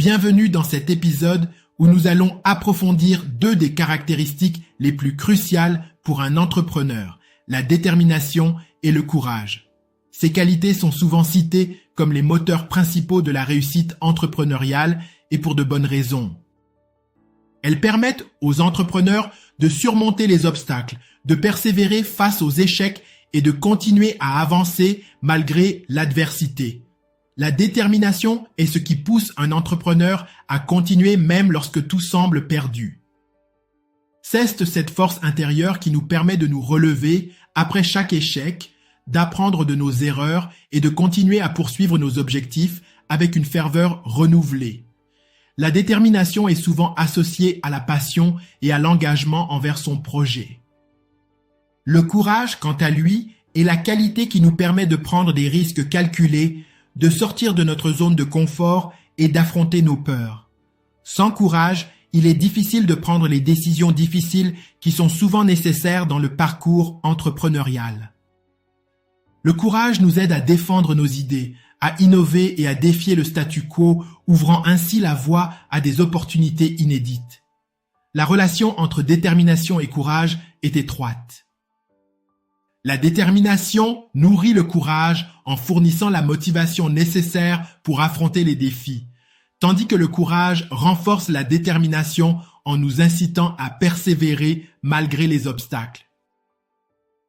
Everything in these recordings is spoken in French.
Bienvenue dans cet épisode où nous allons approfondir deux des caractéristiques les plus cruciales pour un entrepreneur, la détermination et le courage. Ces qualités sont souvent citées comme les moteurs principaux de la réussite entrepreneuriale et pour de bonnes raisons. Elles permettent aux entrepreneurs de surmonter les obstacles, de persévérer face aux échecs et de continuer à avancer malgré l'adversité. La détermination est ce qui pousse un entrepreneur à continuer même lorsque tout semble perdu. C'est cette force intérieure qui nous permet de nous relever après chaque échec, d'apprendre de nos erreurs et de continuer à poursuivre nos objectifs avec une ferveur renouvelée. La détermination est souvent associée à la passion et à l'engagement envers son projet. Le courage, quant à lui, est la qualité qui nous permet de prendre des risques calculés, de sortir de notre zone de confort et d'affronter nos peurs. Sans courage, il est difficile de prendre les décisions difficiles qui sont souvent nécessaires dans le parcours entrepreneurial. Le courage nous aide à défendre nos idées, à innover et à défier le statu quo, ouvrant ainsi la voie à des opportunités inédites. La relation entre détermination et courage est étroite. La détermination nourrit le courage en fournissant la motivation nécessaire pour affronter les défis, tandis que le courage renforce la détermination en nous incitant à persévérer malgré les obstacles.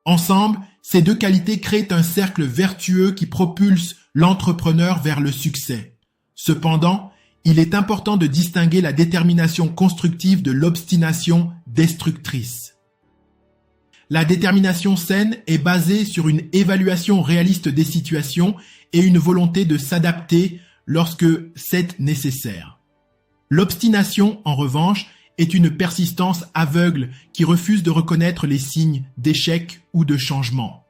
Ensemble, ces deux qualités créent un cercle vertueux qui propulse l'entrepreneur vers le succès. Cependant, il est important de distinguer la détermination constructive de l'obstination destructrice. La détermination saine est basée sur une évaluation réaliste des situations et une volonté de s'adapter lorsque c'est nécessaire. L'obstination, en revanche, est une persistance aveugle qui refuse de reconnaître les signes d'échec ou de changement.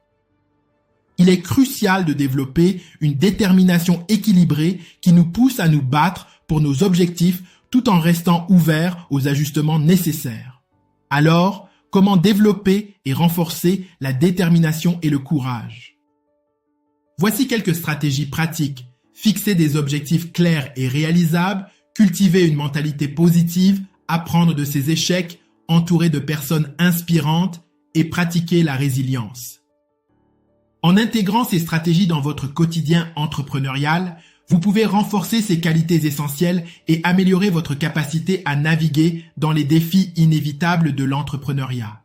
Il est crucial de développer une détermination équilibrée qui nous pousse à nous battre pour nos objectifs tout en restant ouverts aux ajustements nécessaires. Alors, comment développer et renforcer la détermination et le courage? Voici quelques stratégies pratiques. Fixer des objectifs clairs et réalisables, cultiver une mentalité positive, apprendre de ses échecs, entourer de personnes inspirantes et pratiquer la résilience. En intégrant ces stratégies dans votre quotidien entrepreneurial, vous pouvez renforcer ces qualités essentielles et améliorer votre capacité à naviguer dans les défis inévitables de l'entrepreneuriat.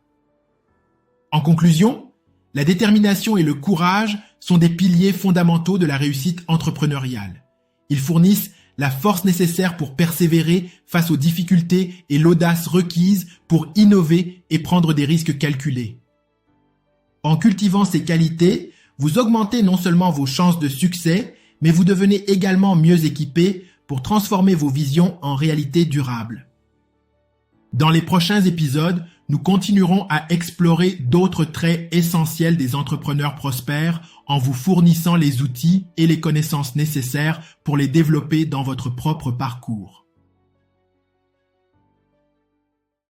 En conclusion, la détermination et le courage sont des piliers fondamentaux de la réussite entrepreneuriale. Ils fournissent la force nécessaire pour persévérer face aux difficultés et l'audace requise pour innover et prendre des risques calculés. En cultivant ces qualités, vous augmentez non seulement vos chances de succès, mais vous devenez également mieux équipé pour transformer vos visions en réalité durable. Dans les prochains épisodes, nous continuerons à explorer d'autres traits essentiels des entrepreneurs prospères en vous fournissant les outils et les connaissances nécessaires pour les développer dans votre propre parcours.